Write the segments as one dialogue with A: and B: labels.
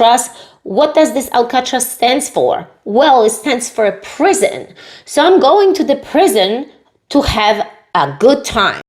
A: Alcatraz. What does this Alcatraz stands for? Well, it stands for a prison. So I'm going to the prison to have a good time.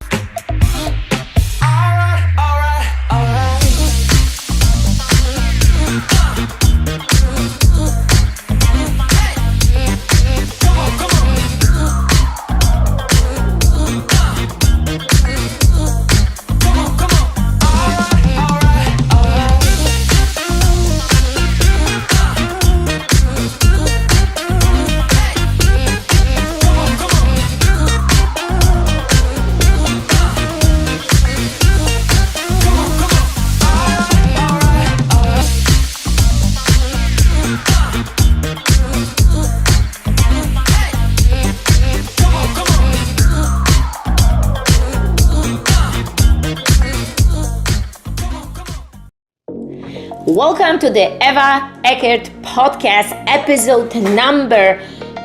A: Welcome to the Eckert podcast, episode number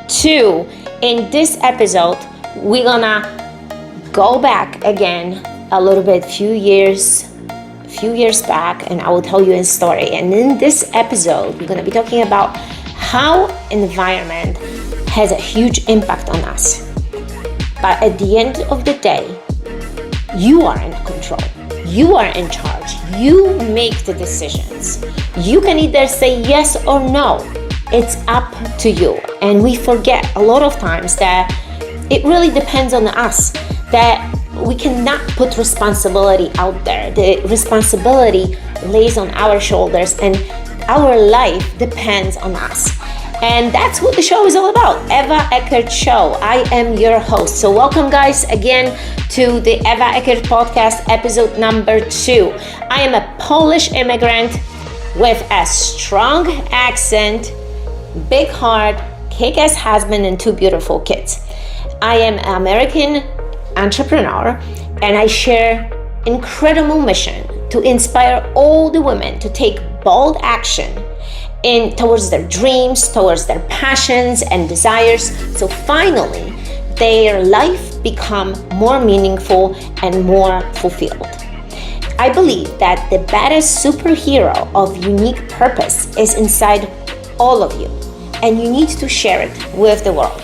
A: 2. In this episode, we're gonna go back again a little bit, few years back, and I will tell you a story. And in this episode, we're gonna be talking about how environment has a huge impact on us. But at the end of the day, you are in control. You are in charge. You make the decisions. You can either say yes or no. It's up to you. And we forget a lot of times that it really depends on us, that we cannot put responsibility out there. The responsibility lays on our shoulders and our life depends on us. And that's what the show is all about, Eva Eckert Show. I am your host. So welcome guys again to the Eva Eckert podcast, episode number 2. I am a Polish immigrant with a strong accent, big heart, kick-ass husband, and 2 beautiful kids. I am an American entrepreneur, and I share incredible mission to inspire all the women to take bold action towards their dreams, towards their passions and desires, so finally their life become more meaningful and more fulfilled. I believe that the baddest superhero of unique purpose is inside all of you, and you need to share it with the world.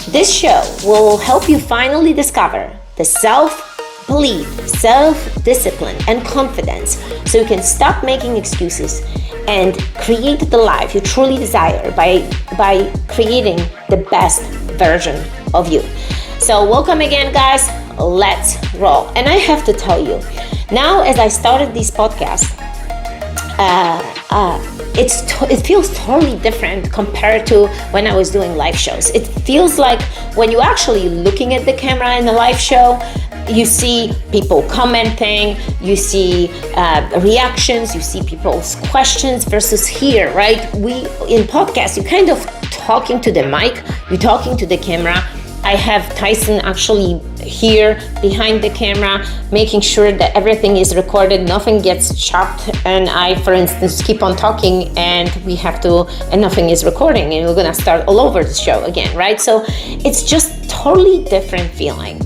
A: This show will help you finally discover the self-belief, self-discipline, and confidence so you can stop making excuses and create the life you truly desire by creating the best version of you. So welcome again guys, let's roll. And I have to tell you, now as I started this podcast, it feels totally different compared to when I was doing live shows. It feels like when you're actually looking at the camera in a live show, you see people commenting, you see reactions, you see people's questions versus here, right? In podcasts, you're kind of talking to the mic, you're talking to the camera. I have Tyson actually here behind the camera, making sure that everything is recorded, nothing gets chopped, and I, for instance, keep on talking and nothing is recording, and we're gonna start all over the show again, right? So it's just totally different feeling.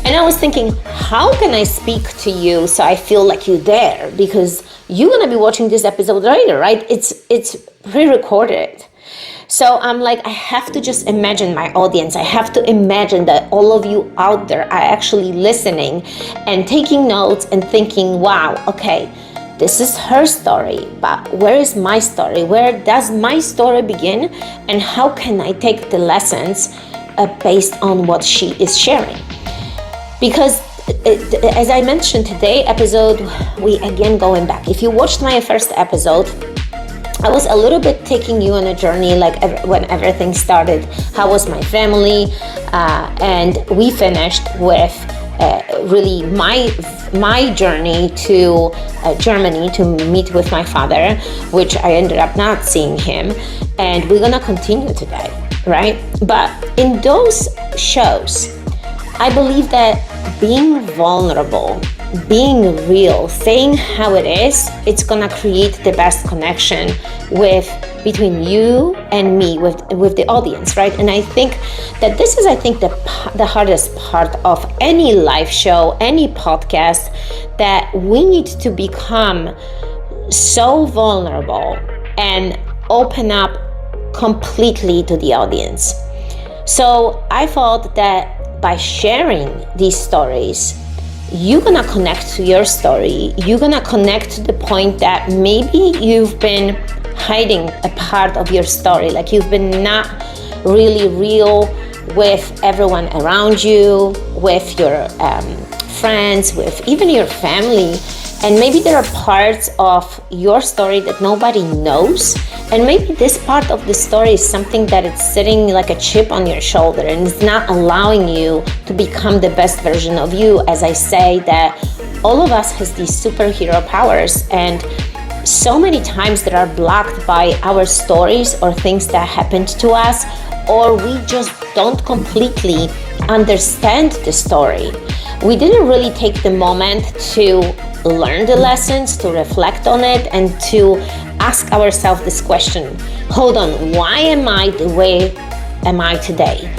A: And I was thinking, how can I speak to you so I feel like you're there? Because you're gonna be watching this episode later, right? It's pre-recorded. So I'm like, I have to just imagine my audience. I have to imagine that all of you out there are actually listening and taking notes and thinking, wow, okay, this is her story, but where is my story? Where does my story begin? And how can I take the lessons based on what she is sharing? Because as I mentioned today episode, we again going back. If you watched my first episode, I was a little bit taking you on a journey, like when everything started, how was my family, and we finished with really my journey to Germany to meet with my father, which I ended up not seeing him, and we're gonna continue today, right? But in those shows, I believe that being vulnerable, being real, saying how it is, it's gonna create the best connection between you and me, with the audience, right? And I think that this is, the hardest part of any live show, any podcast, that we need to become so vulnerable and open up completely to the audience. So I thought that by sharing these stories, you're gonna connect to your story. You're gonna connect to the point that maybe you've been hiding a part of your story, like you've been not really real with everyone around you, with your friends, with even your family. And maybe there are parts of your story that nobody knows. And maybe this part of the story is something that it's sitting like a chip on your shoulder and it's not allowing you to become the best version of you. As I say, that all of us has these superhero powers, and so many times that are blocked by our stories or things that happened to us, or we just don't completely understand the story. We didn't really take the moment to learn the lessons, to reflect on it, and to ask ourselves this question: hold on, why am I the way am I today?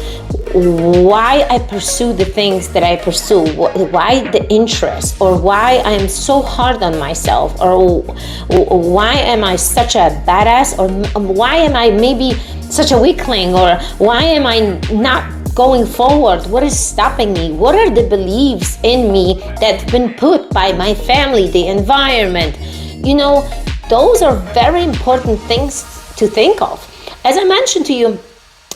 A: Why I pursue the things that I pursue? Why the interest? Or why I am so hard on myself? Or why am I such a badass? Or why am I maybe such a weakling? Or why am I not going forward? What is stopping me? What are the beliefs in me that have been put by my family, the environment? You know, those are very important things to think of. As I mentioned to you,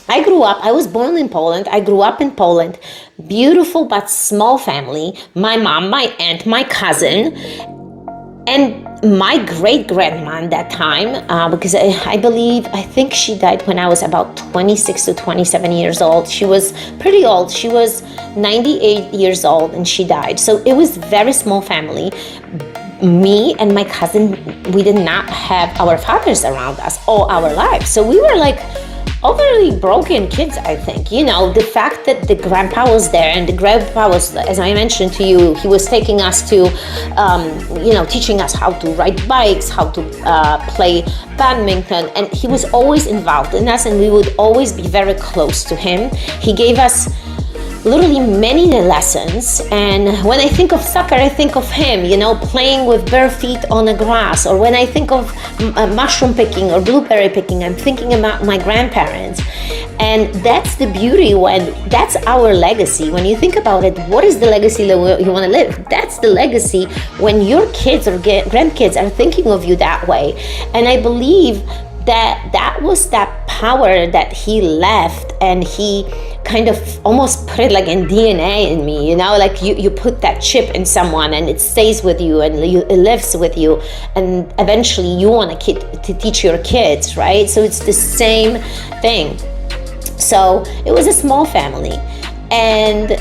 A: I was born in Poland. I grew up in Poland. Beautiful but small family. My mom, my aunt, my cousin, and my great-grandma at that time, because I think she died when I was about 26 to 27 years old. She was pretty old. She was 98 years old and she died. So it was very small family. Me and my cousin, we did not have our fathers around us all our lives. So we were like overly broken kids, I think. You know, the fact that the grandpa was there, and the grandpa was, as I mentioned to you, he was taking us to, teaching us how to ride bikes, how to play badminton, and he was always involved in us, and we would always be very close to him. He gave us literally many lessons, and when I think of soccer, I think of him, playing with bare feet on the grass. Or when I think of mushroom picking or blueberry picking, I'm thinking about my grandparents. And that's the beauty, when that's our legacy. When you think about it, what is the legacy that you want to live? That's the legacy when your kids or grandkids are thinking of you that way. And I believe that was that power that he left, and he kind of almost put it like in DNA in me, like you put that chip in someone and it stays with you and it lives with you, and eventually you want to teach your kids, right? So it's the same thing. So it was a small family, and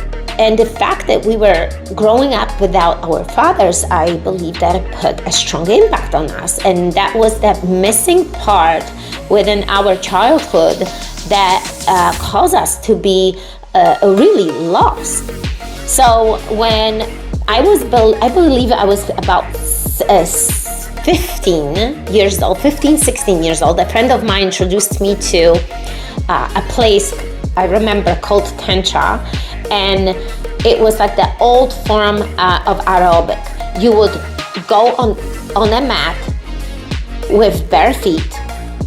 A: the fact that we were growing up without our fathers, I believe that it put a strong impact on us, and that was that missing part within our childhood that caused us to be really lost. So when I believe I was about 16 years old, a friend of mine introduced me to a place I remember called Tencha, and it was like the old form of aerobic. You would go on a mat with bare feet,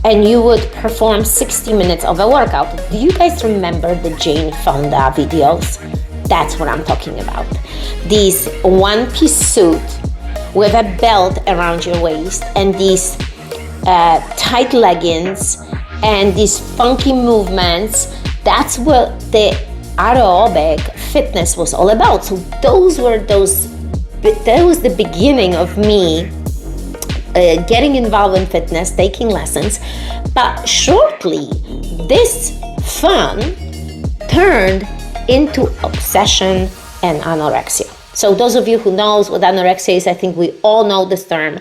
A: and you would perform 60 minutes of a workout. Do you guys remember the Jane Fonda videos? That's what I'm talking about. These one-piece suit with a belt around your waist, and these tight leggings, and these funky movements. That's what the aerobic fitness was all about. So that was the beginning of me getting involved in fitness, taking lessons. But shortly, this fun turned into obsession and anorexia. So those of you who knows what anorexia is, I think we all know this term.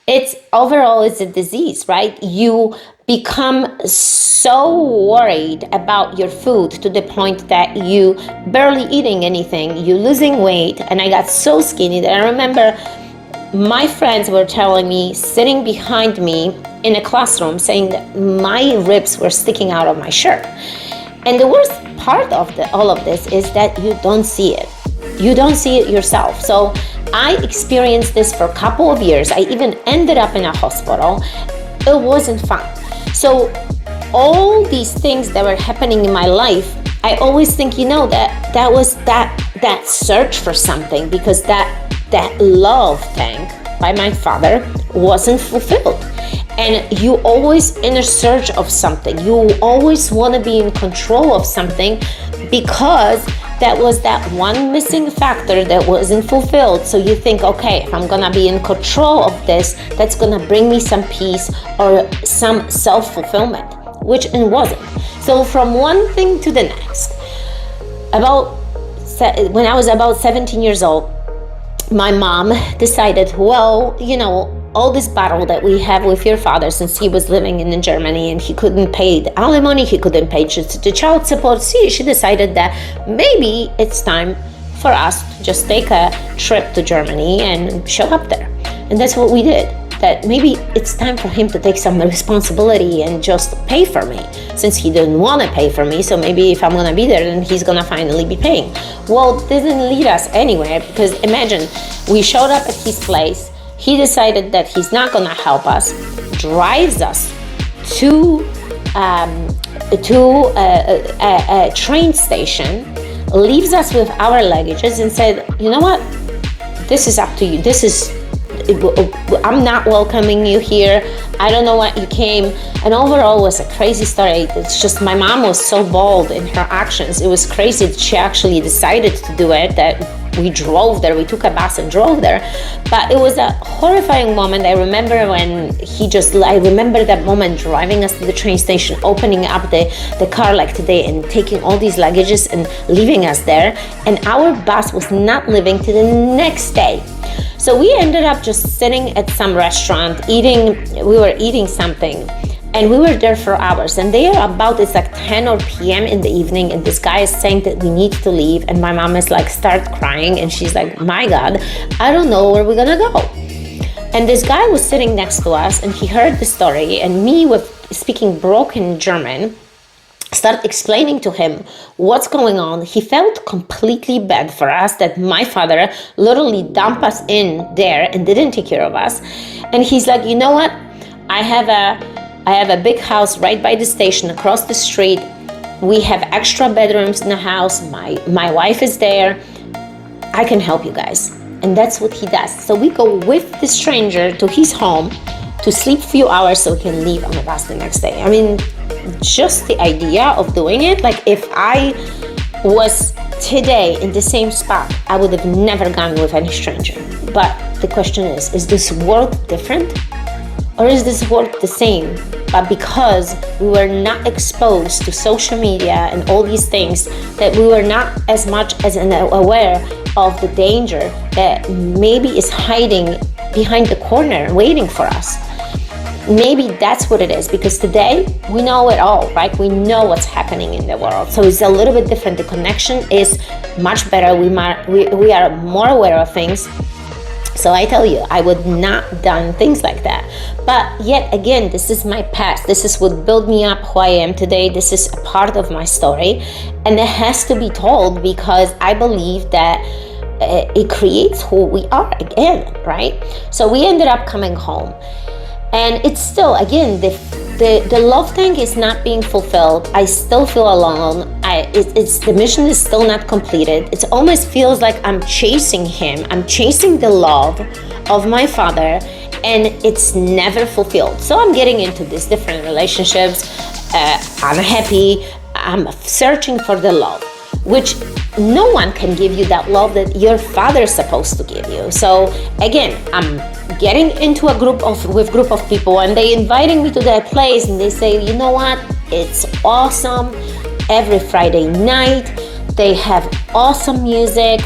A: It's a disease, right? You become so worried about your food to the point that you barely eating anything, you losing weight. And I got so skinny that I remember my friends were telling me, sitting behind me in a classroom, saying that my ribs were sticking out of my shirt. And the worst part of all of this is that you don't see it. You don't see it yourself. So I experienced this for a couple of years. I even ended up in a hospital. It wasn't fun. So all these things that were happening in my life, I always think, that was that search for something, because that love thing by my father wasn't fulfilled. And you always in a search of something. You always want to be in control of something, because that was that one missing factor that wasn't fulfilled. So you think, okay, if I'm gonna be in control of this, that's gonna bring me some peace or some self-fulfillment, which it wasn't. So from one thing to the next, when I was about 17 years old, my mom decided, well, all this battle that we have with your father, since he was living in Germany and he couldn't pay the alimony, he couldn't pay the child support. She decided that maybe it's time for us to just take a trip to Germany and show up there. And that's what we did. That maybe it's time for him to take some responsibility and just pay for me, since he didn't want to pay for me. So maybe if I'm gonna be there, then he's gonna finally be paying. Well, it didn't lead us anywhere, because imagine, we showed up at his place. He decided that he's not gonna help us, drives us to a train station, leaves us with our luggages, and said, you know what? This is up to you. I'm not welcoming you here. I don't know what you came. And overall, it was a crazy story. It's just, my mom was so bold in her actions. It was crazy that she actually decided to do it, that we drove there. We took a bus and drove there. But it was a horrifying moment. I remember I remember that moment, driving us to the train station, opening up the car like today, and taking all these luggages and leaving us there. And our bus was not leaving till the next day. So we ended up just sitting at some restaurant, we were eating something, and we were there for hours. And it's like 10 or p.m. in the evening, and this guy is saying that we need to leave, and my mom is like, start crying, and she's like, my God, I don't know where we're gonna go. And this guy was sitting next to us, and he heard the story, and me, with speaking broken German, start explaining to him what's going on. He felt completely bad for us, that my father literally dumped us in there and didn't take care of us. And he's like, you know what? I have a big house right by the station across the street. We have extra bedrooms in the house. My wife is there. I can help you guys. And that's what he does. So we go with the stranger to his home to sleep a few hours so he can leave on the bus the next day. I mean, just the idea of doing it, like if I was today in the same spot, I would have never gone with any stranger. But the question is this world different? Or is this world the same? But because we were not exposed to social media and all these things, that we were not as much as aware of the danger that maybe is hiding behind the corner waiting for us. Maybe that's what it is, because today we know it all, right? We know what's happening in the world. So it's a little bit different. The connection is much better. We are more aware of things. So I tell you, I would not done things like that. But yet again, this is my past. This is what built me up who I am today. This is a part of my story. And it has to be told, because I believe that it creates who we are again, right? So we ended up coming home. And it's still, again, the love thing is not being fulfilled. I still feel alone. The mission is still not completed. It almost feels like I'm chasing him. I'm chasing the love of my father, and it's never fulfilled. So I'm getting into these different relationships. I'm happy. I'm searching for the love, which no one can give you that love that your father is supposed to give you. So again, I'm getting into a group of people, and they inviting me to their place, and they say, you know what, it's awesome. Every Friday night they have awesome music.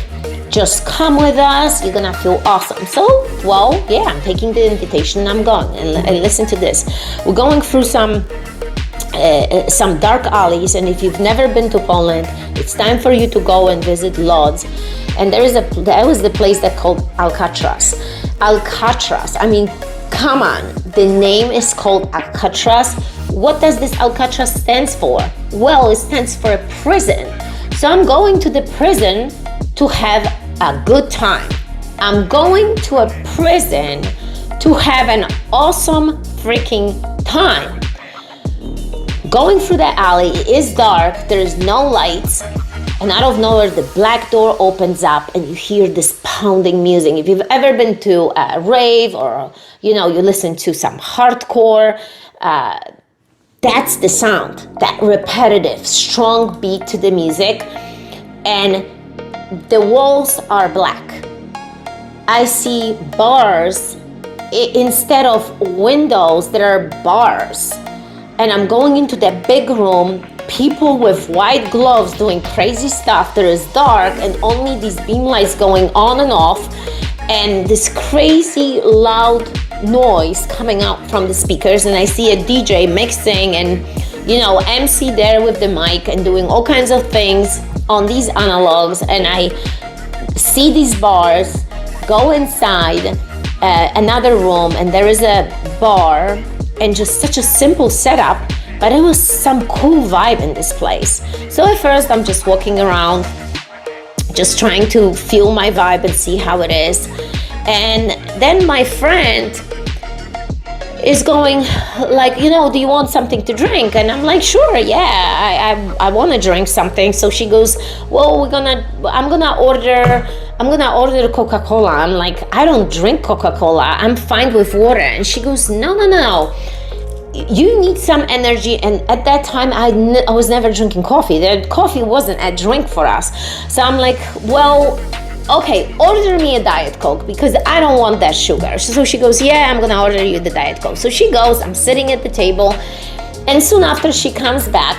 A: Just come with us, you're gonna feel awesome. So, well, yeah, I'm taking the invitation, I'm going. And listen to this, we're going through some dark alleys, and if you've never been to Poland, it's time for you to go and visit Lodz. And there was the place that called Alcatraz. I mean, come on, the name is called Alcatraz. What does this Alcatraz stands for? Well, it stands for a prison. So I'm going to the prison to have a good time. I'm going to a prison to have an awesome freaking time. Going through the alley, it is dark, there's no lights, and out of nowhere the black door opens up and you hear this pounding music. If you've ever been to a rave or you listen to some hardcore, that's the sound, that repetitive, strong beat to the music, and the walls are black. I see bars. Instead of windows, there are bars. And I'm going into that big room, people with white gloves doing crazy stuff. There is dark and only these beam lights going on and off, and this crazy loud noise coming out from the speakers. And I see a DJ mixing and MC there with the mic and doing all kinds of things on these analogs. And I see these bars, go inside another room, and there is a bar, and just such a simple setup, but it was some cool vibe in this place. So at first I'm just walking around, just trying to feel my vibe and see how it is. And then my friend is going like, do you want something to drink? And I'm like, sure, yeah, I want to drink something. So she goes, well, I'm gonna order Coca-Cola. I'm like, I don't drink Coca-Cola, I'm fine with water. And she goes, no, you need some energy. And at that time I was never drinking coffee. The coffee wasn't a drink for us. So I'm like, well, okay, order me a Diet Coke because I don't want that sugar. So she goes, yeah, I'm gonna order you the Diet Coke. So she goes, I'm sitting at the table, and soon after she comes back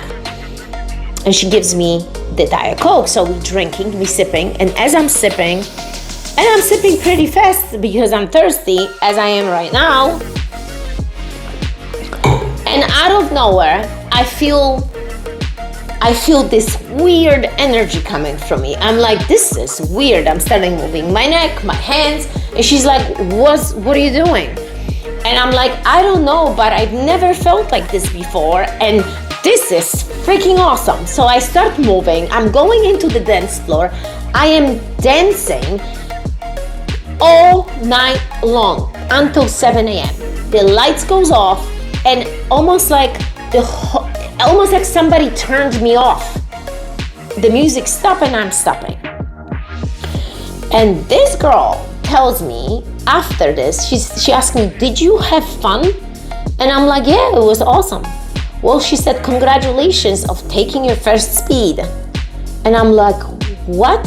A: and she gives me the Diet Coke. So we drinking, we sipping, and as I'm sipping, and I'm sipping pretty fast because I'm thirsty, as I am right now, and out of nowhere, I feel this weird energy coming from me. I'm like, this is weird. I'm starting moving my neck, my hands, and she's like, what are you doing? And I'm like, I don't know, but I've never felt like this before, and this is freaking awesome. So I start moving. I'm going into the dance floor. I am dancing all night long until 7 a.m. The lights goes off, and almost like somebody turned me off. The music stopped and I'm stopping. And this girl tells me after this, she asked me, did you have fun? And I'm like, yeah, it was awesome. Well, she said, congratulations of taking your first speed. And I'm like, what?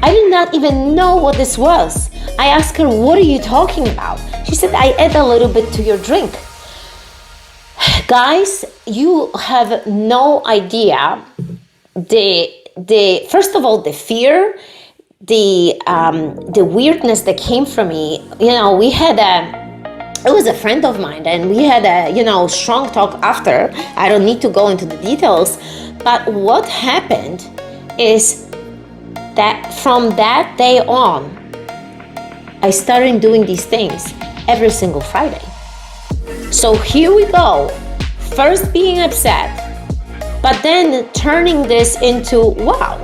A: I did not even know what this was. I asked her, what are you talking about? She said, I add a little bit to your drink. Guys, you have no idea the first of all, the fear, the weirdness that came from me. It was a friend of mine, and we had a strong talk after. I don't need to go into the details, but what happened is that from that day on, I started doing these things every single Friday. So here we go, first being upset, but then turning this into, wow,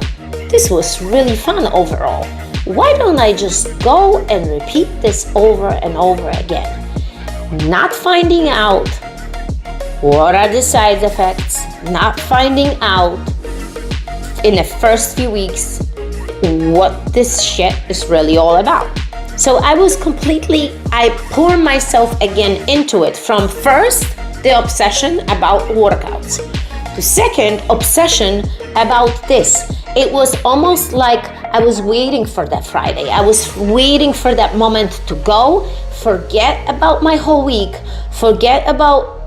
A: this was really fun overall. Why don't I just go and repeat this over and over again? Not finding out what are the side effects, not finding out in the first few weeks what this shit is really all about. So I poured myself again into it. From first, the obsession about workouts, to second, obsession about this. It was almost like I was waiting for that Friday. I was waiting for that moment to go, forget about my whole week, forget about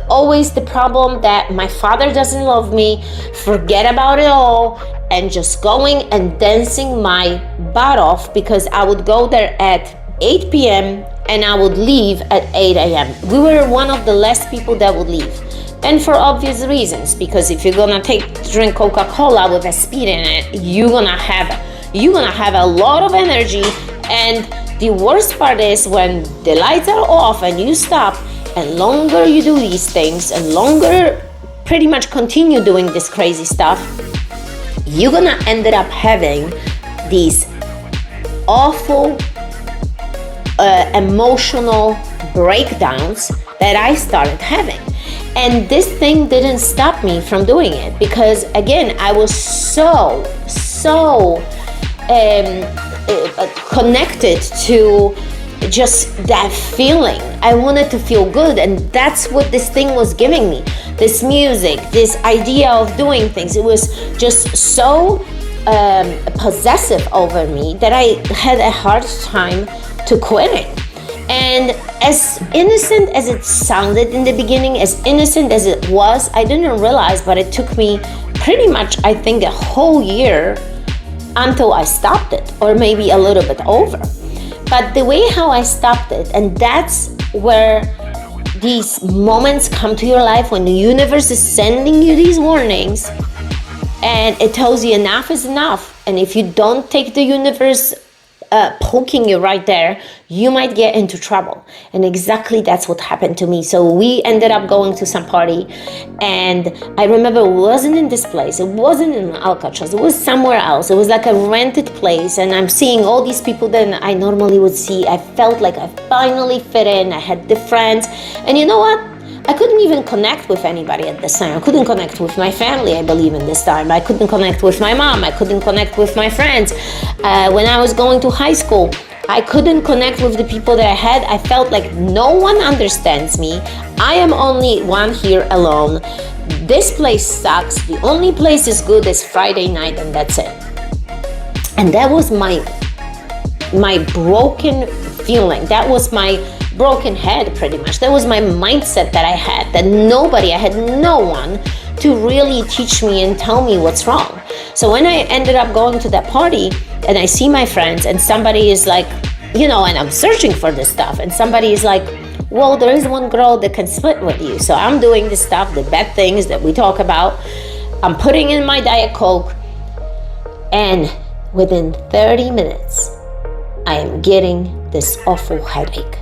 A: always the problem that my father doesn't love me, forget about it all, and just going and dancing my butt off, because I would go there at 8 p.m. and I would leave at 8 a.m. We were one of the last people that would leave. And for obvious reasons, because if you're gonna drink Coca-Cola with a speed in it, you're gonna have a lot of energy. And the worst part is when the lights are off and you stop, and longer you do these things and longer pretty much continue doing this crazy stuff, you're gonna end up having these awful emotional breakdowns that I started having. And this thing didn't stop me from doing it, because again, I was so connected to just that feeling. I wanted to feel good, and that's what this thing was giving me. This music, this idea of doing things, it was just so possessive over me that I had a hard time to quitting. And as innocent as it sounded in the beginning, as innocent as it was, I didn't realize, but it took me pretty much, I think, a whole year until I stopped it, or maybe a little bit over. But the way how I stopped it, and that's where these moments come to your life, when the universe is sending you these warnings and it tells you enough is enough. And if you don't take the universe poking you right there, you might get into trouble. And exactly that's what happened to me. So we ended up going to some party, and I remember it wasn't in this place, it wasn't in Alcatraz, it was somewhere else. It was like a rented place, and I'm seeing all these people that I normally would see. I felt like I finally fit in. I had the friends, and you know what? I couldn't even connect with anybody at this time. I couldn't connect with my family, I believe, in this time. I couldn't connect with my mom. I couldn't connect with my friends. When I was going to high school, I couldn't connect with the people that I had. I felt like no one understands me. I am only one here alone. This place sucks. The only place is good is Friday night, and that's it. And that was my broken feeling. That was my broken head, pretty much. That was my mindset that I had, that I had no one to really teach me and tell me what's wrong. So when I ended up going to that party and I see my friends, and somebody is like, and I'm searching for this stuff, and somebody is like, well, there is one girl that can split with you. So I'm doing this stuff, the bad things that we talk about. I'm putting in my Diet Coke, and within 30 minutes, I am getting this awful headache.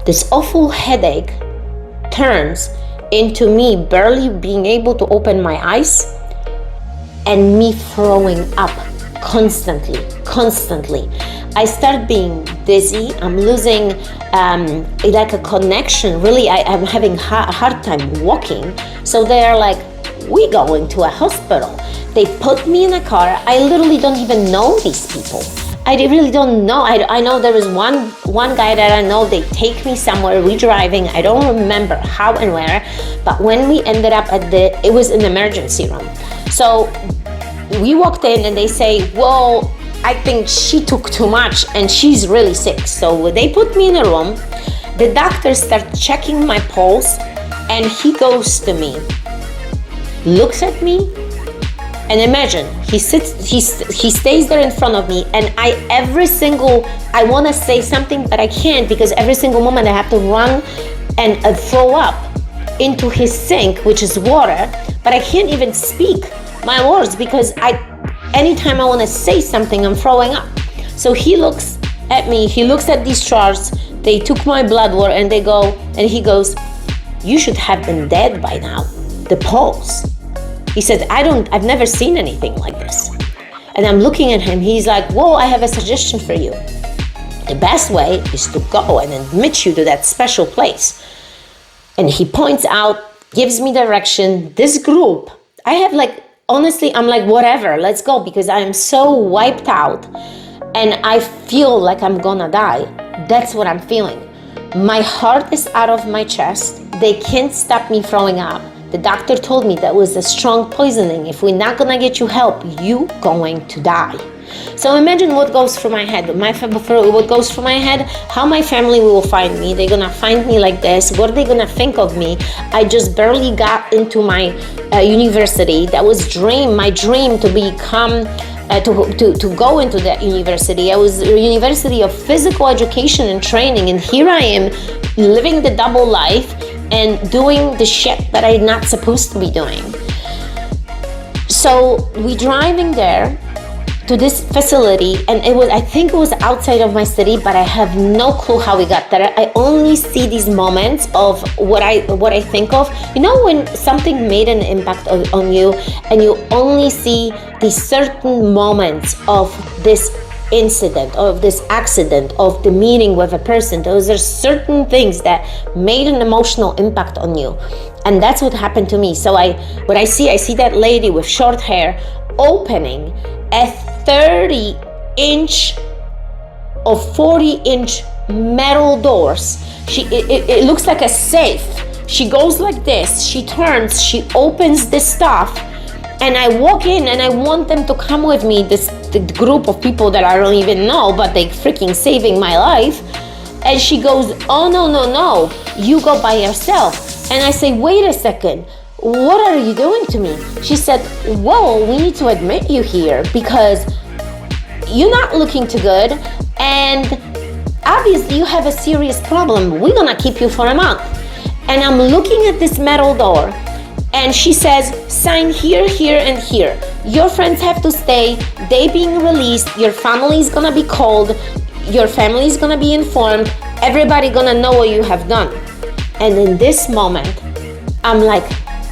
A: This awful headache turns into me barely being able to open my eyes, and me throwing up constantly. I start being dizzy. I'm losing like a connection. Really, I'm having a hard time walking. So they're like, we go into a hospital. They put me in a car. I literally don't even know these people. I really don't know. I know there was one guy that I know. They take me somewhere, we driving. I don't remember how and where, but when we ended up it was an emergency room. So we walked in, and they say, well, I think she took too much and she's really sick. So they put me in a room. The doctor starts checking my pulse, and he goes to me, looks at me, and imagine, he stays there in front of me, and I want to say something, but I can't, because every single moment I have to run and throw up into his sink, which is water, but I can't even speak my words, because anytime I want to say something, I'm throwing up. So he looks at me, he looks at these charts, they took my blood work, and he goes, you should have been dead by now, the pulse. He said, I've never seen anything like this. And I'm looking at him, he's like, whoa, I have a suggestion for you. The best way is to go and admit you to that special place. And he points out, gives me direction, this group. I have honestly, I'm like, whatever, let's go, because I am so wiped out and I feel like I'm gonna die. That's what I'm feeling. My heart is out of my chest. They can't stop me throwing up. The doctor told me that was a strong poisoning. If we're not gonna get you help, you going to die. So imagine what goes through my head. What goes through my head, how my family will find me. They're gonna find me like this. What are they gonna think of me? I just barely got into my university. That was my dream to become, to go into that university. I was a university of physical education and training, and here I am living the double life and doing the shit that I'm not supposed to be doing. So we driving there to this facility, and I think it was outside of my city, but I have no clue how we got there. I only see these moments of what I think of. You know, when something made an impact on you, and you only see these certain moments of this incident, of this accident, of the meeting with a person. Those are certain things that made an emotional impact on you. And that's what happened to me. So I see that lady with short hair opening a 30-inch or 40-inch metal doors. It looks like a safe. She goes like this, she turns, she opens the stuff, and I walk in and I want them to come with me, the group of people that I don't even know, but they freaking saving my life. And she goes, oh no, you go by yourself. And I say, wait a second, what are you doing to me? She said, well, we need to admit you here because you're not looking too good, and obviously you have a serious problem. We're gonna keep you for a month. And I'm looking at this metal door, and she says, sign here, here, and here. Your friends have to stay, they being released, your family is gonna be called, your family is gonna be informed, everybody gonna know what you have done. And in this moment, I'm like,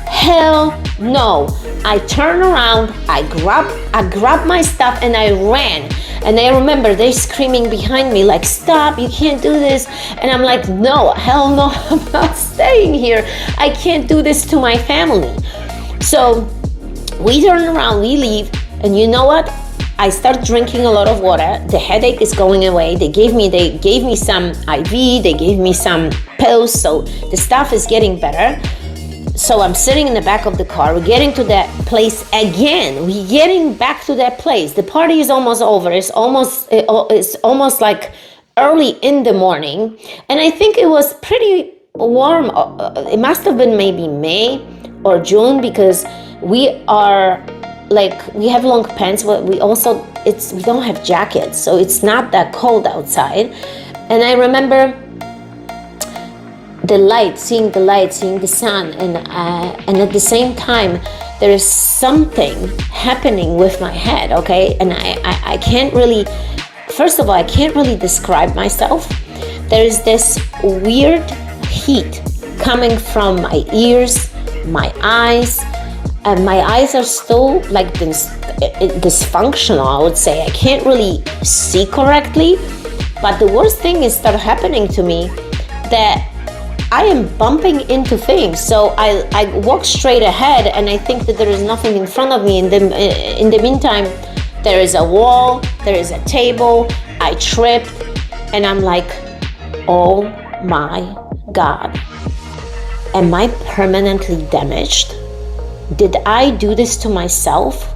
A: hell no. I turn around, I grab my stuff, and I ran. And I remember they screaming behind me like, stop, you can't do this. And I'm like, no, hell no, I'm not staying here. I can't do this to my family. So we turn around, we leave, and you know what? I start drinking a lot of water. The headache is going away. They gave me some IV, they gave me some pills, so the stuff is getting better. So I'm sitting in the back of the car. We're getting to that place again. We're getting back to that place. The party is almost over. It's almost like early in the morning. And I think it was pretty warm. It must have been maybe May or June, because we have long pants, but we don't have jackets. So it's not that cold outside. And I remember seeing the sun, and at the same time there is something happening with my head, okay? And I can't really, first of all, I can't really describe myself. There is this weird heat coming from my ears, my eyes, and my eyes are still like dysfunctional, I would say. I can't really see correctly, but the worst thing is started happening to me that I am bumping into things. So I walk straight ahead, and I think that there is nothing in front of me. In the meantime, there is a wall, there is a table, I tripped, and I'm like, oh my God, am I permanently damaged? Did I do this to myself?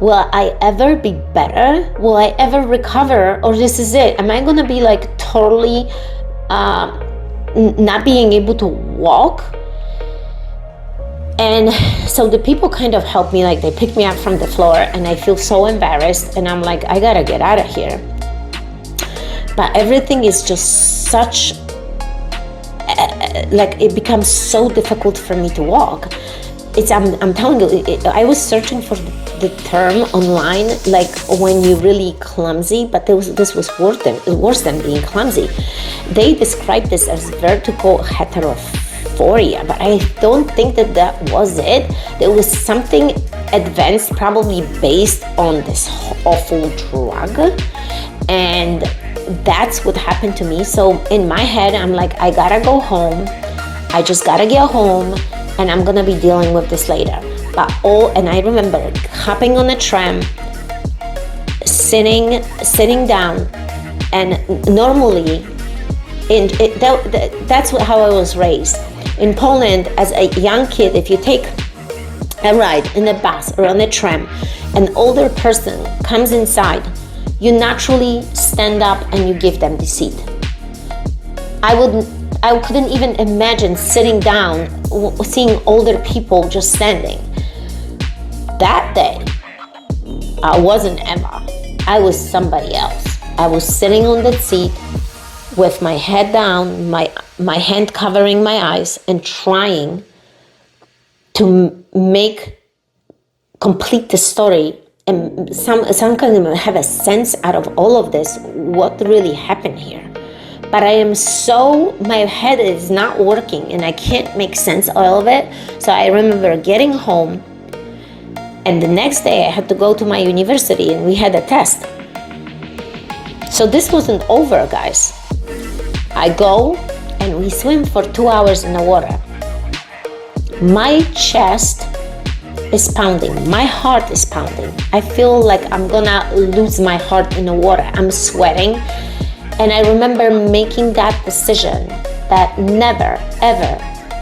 A: Will I ever be better? Will I ever recover? Or this is it? Am I gonna be like totally not being able to walk? And so the people kind of helped me, like they picked me up from the floor, and I feel so embarrassed, and I'm like, I gotta get out of here. But everything is just such, like it becomes so difficult for me to walk. I'm telling you, I was searching for the term online, like when you're really clumsy, but this was worse than being clumsy. They described this as vertical heterophoria, but I don't think that was it. There was something advanced, probably based on this awful drug, and that's what happened to me. So in my head, I'm like, I gotta go home. I just gotta get home, and I'm gonna be dealing with this later. And I remember hopping on a tram, sitting down, and normally, that's how I was raised. In Poland, as a young kid, if you take a ride in a bus or on a tram, an older person comes inside, you naturally stand up and you give them the seat. I couldn't even imagine sitting down, seeing older people just standing. That day, I wasn't Emma. I was somebody else. I was sitting on that seat with my head down, my hand covering my eyes, and trying to complete the story and some kind of have a sense out of all of this, what really happened here. But my head is not working, and I can't make sense of all of it. So I remember getting home, and the next day I had to go to my university, and we had a test. So this wasn't over, guys. I go and we swim for 2 hours in the water. My chest is pounding. My heart is pounding. I feel like I'm gonna lose my heart in the water. I'm sweating. And I remember making that decision that never, ever,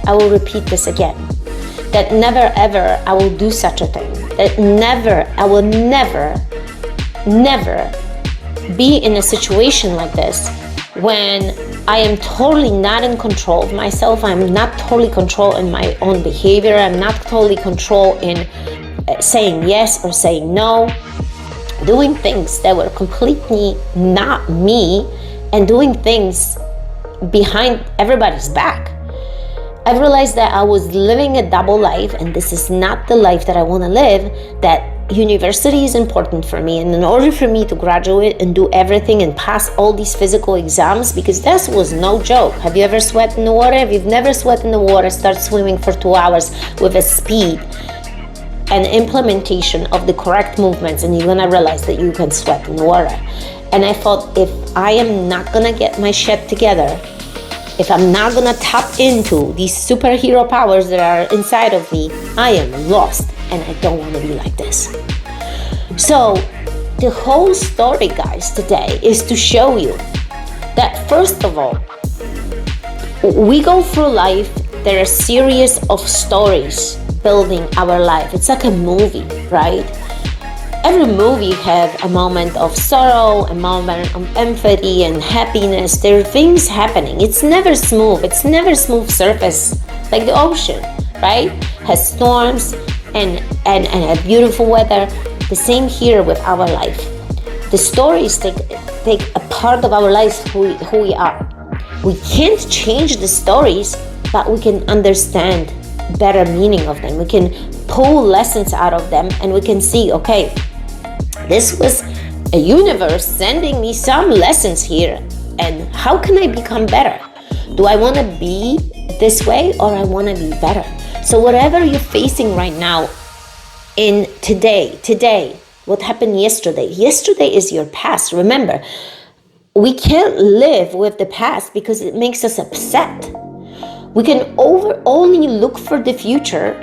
A: I will repeat this again. That never, ever, I will do such a thing. That never, I will never be in a situation like this when I am totally not in control of myself. I'm not totally control in my own behavior. I'm not totally control in saying yes or saying no, doing things that were completely not me, and doing things behind everybody's back. I realized that I was living a double life, and this is not the life that I want to live. That university is important for me, and in order for me to graduate and do everything and pass all these physical exams, because that was no joke. Have you ever sweat in the water? If you've never sweat in the water, start swimming for 2 hours with a speed and implementation of the correct movements, and you're gonna realize that you can sweat in the water. And I thought, if I am not gonna get my shit together, if I'm not gonna tap into these superhero powers that are inside of me, I am lost, and I don't want to be like this. So the whole story, guys, today is to show you that, first of all, we go through life, there are a series of stories building our life. It's like a movie, right? Every movie has a moment of sorrow, a moment of empathy and happiness. There are things happening. It's never smooth. It's never smooth surface like the ocean, right? Has storms and a beautiful weather. The same here with our life. The stories take a part of our lives, who we are. We can't change the stories, but we can understand better meaning of them. We can pull lessons out of them, and we can see, okay, this was a universe sending me some lessons here, and how can I become better? Do I want to be this way, or I want to be better? So whatever you're facing right now, in today, what happened yesterday is your past. Remember, we can't live with the past because it makes us upset. We can only look for the future,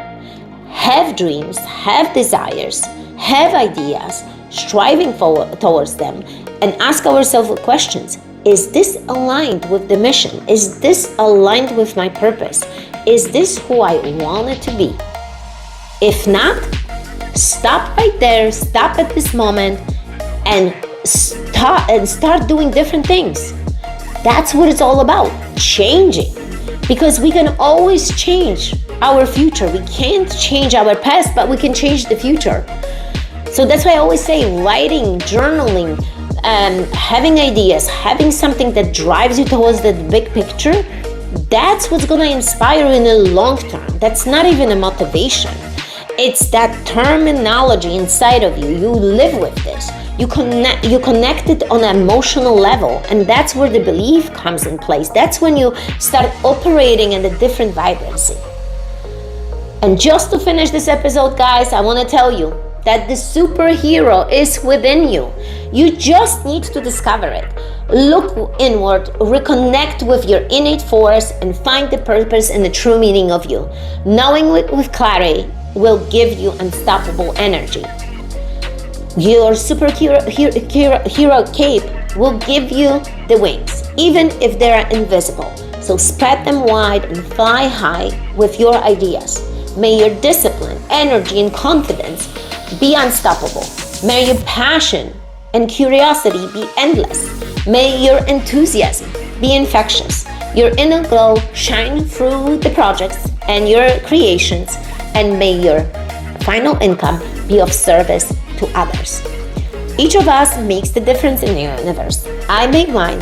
A: have dreams, have desires, have ideas, striving towards them, and ask ourselves questions. Is this aligned with the mission? Is this aligned with my purpose? Is this who I wanted to be? If not, stop right there, stop at this moment, and start doing different things. That's what it's all about, changing. Because we can always change our future. We can't change our past, but we can change the future. So that's why I always say writing, journaling, having ideas, having something that drives you towards the big picture, that's what's gonna inspire you in the long term. That's not even a motivation. It's that terminology inside of you. You live with this. You connect it on an emotional level, and that's where the belief comes in place. That's when you start operating in a different vibrancy. And just to finish this episode, guys, I want to tell you that the superhero is within you. You just need to discover it. Look inward, reconnect with your innate force, and find the purpose and the true meaning of you. Knowing with clarity will give you unstoppable energy. Your superhero cape will give you the wings, even if they are invisible. So spread them wide and fly high with your ideas. May your discipline, energy, and confidence be unstoppable. May your passion and curiosity be endless. May your enthusiasm be infectious. Your inner glow shine through the projects and your creations, and may your final income be of service to others. Each of us makes the difference in the universe. I make mine,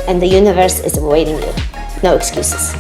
A: and the universe is awaiting you. No excuses.